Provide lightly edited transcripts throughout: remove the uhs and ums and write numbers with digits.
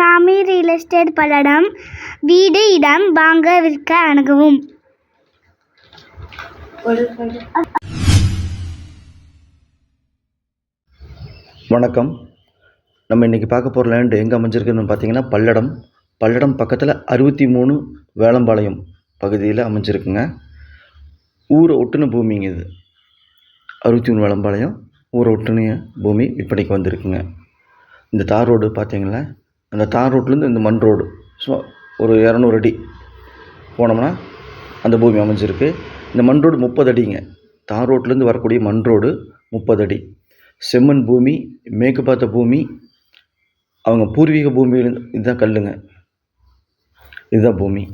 சாமி real estate Palladam. வீடு, இடம் வாங்க விற்க அணுகவும். வணக்கம். நம்ம இன்றைக்கி பார்க்க போகிற லேண்டு எங்கே அமைஞ்சிருக்குன்னு பார்த்தீங்கன்னா பல்லடம் பக்கத்தில் 63 வேளம்பாளையம் பகுதியில் அமைஞ்சிருக்குங்க. ஊரை ஒட்டுன பூமிங்க இது. 63 வேளம்பாளையம் ஊரை ஒட்டுன பூமி விற்பனைக்கு வந்திருக்குங்க. இந்த தார் ரோடு பார்த்தீங்களா, அந்த தார் ரோட்லேருந்து இந்த மண் ரோடு ஒரு 200 அடி போனோம்னா அந்த பூமி அமைஞ்சிருக்கு. இந்த மண் ரோடு 30 அடிங்க. தார் ரோட்லேருந்து வரக்கூடிய மண் ரோடு 30 அடி. செம்மண் பூமி, மேற்கு பார்த்த பூமி, அவங்க பூர்வீக பூமியிலேருந்து இதுதான் கல்லுங்க, இதுதான் பூமி.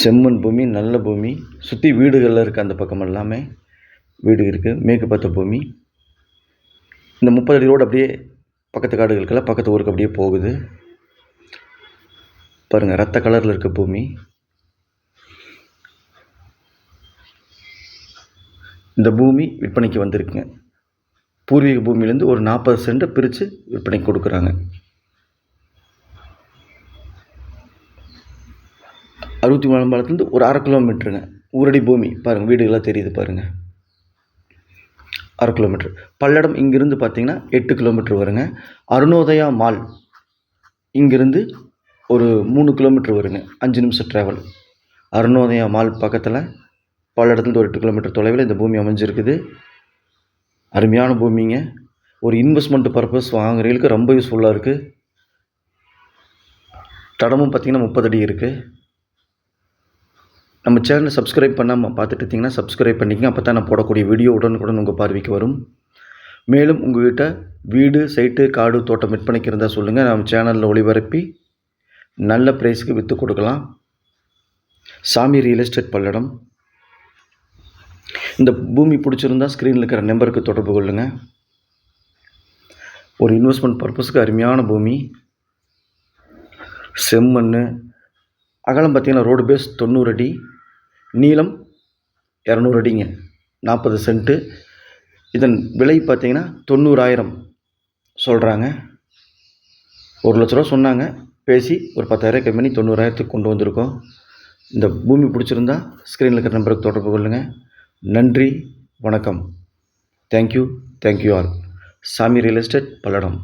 செம்மண் பூமி, நல்ல பூமி. சுற்றி வீடுகளில் இருக்குது, அந்த பக்கம் எல்லாமே வீடு இருக்குது. மேற்கு பார்த்த பூமி. இந்த 30 அடி ரோடு அப்படியே பக்கத்து காடுகளுக்கெல்லாம் பக்கத்து ஊருக்கு அப்படியே போகுது. பாருங்கள், ரத்த கலரில் இருக்க பூமி. இந்த பூமி விற்பனைக்கு வந்திருக்குங்க. பூர்வீக பூமியிலேருந்து ஒரு 40 சென்ட்டை பிரித்து விற்பனைக்கு கொடுக்குறாங்க. 63 வேளம்பாளையத்துலேருந்து ஒரு 1/2 கிலோமீட்டருங்க. ஊரடி பூமி. பாருங்கள், வீடுகளாக தெரியுது பாருங்கள். 1/2 கிலோமீட்டர். பல்லடம் இங்கிருந்து பார்த்தீங்கன்னா 8 கிலோமீட்டர் வருங்க. அருணோதயா மால் இங்கிருந்து ஒரு 3 கிலோமீட்டர் வருங்க. 5 நிமிஷம் ட்ராவல். அருணோதயா மால் பக்கத்தில் பல்லடத்துலேருந்து ஒரு 8 கிலோமீட்டர் தொலைவில் இந்த பூமி அமைஞ்சிருக்குது. அருமையான பூமிங்க. ஒரு இன்வெஸ்ட்மெண்ட் பர்பஸ் வாங்குறவங்களுக்கு ரொம்ப யூஸ்ஃபுல்லாக இருக்குது. தடமும் பார்த்திங்கன்னா 30 அடி இருக்குது. நம்ம சேனலை சப்ஸ்கிரைப் பண்ணாமல் பார்த்துட்டு இருந்தீங்கன்னா சப்ஸ்கிரைப் பண்ணிக்கங்க. அப்போ தான் நான் போடக்கூடிய வீடியோ உடனுக்குடன் உங்கள் பார்வைக்கு வரும். மேலும் உங்கள்கிட்ட வீடு, சைட்டு, காடு, தோட்டம் விற்பனைக்கு இருந்தால் சொல்லுங்கள். நம்ம சேனலில் ஒளிபரப்பி நல்ல ப்ரைஸுக்கு விற்று கொடுக்கலாம். சாமி ரியல் எஸ்டேட் பல்லடம். இந்த பூமி பிடிச்சிருந்தா ஸ்க்ரீனில் இருக்கிற நம்பருக்கு தொடர்பு கொள்ளுங்கள். ஒரு இன்வெஸ்ட்மெண்ட் பர்பஸுக்கு அருமையான பூமி. செம்மண். அகலம் பார்த்திங்கன்னா ரோடு பேஸ் 90 அடி, நீளம் 200 அடிங்க. 40 சென்ட்டு. இதன் விலை பார்த்திங்கன்னா 90,000 சொல்கிறாங்க. 1 லட்ச ரூபா சொன்னாங்க. பேசி ஒரு 10,000 கம்மி பண்ணி 90,000த்துக்கு கொண்டு வந்திருக்கோம். இந்த பூமி பிடிச்சிருந்தா ஸ்க்ரீனில் இருக்கிற நம்பருக்கு தொடர்பு கொள்ளுங்கள். நன்றி, வணக்கம். Thank you all. சாமி ரியல் எஸ்டேட் பல்லடம்.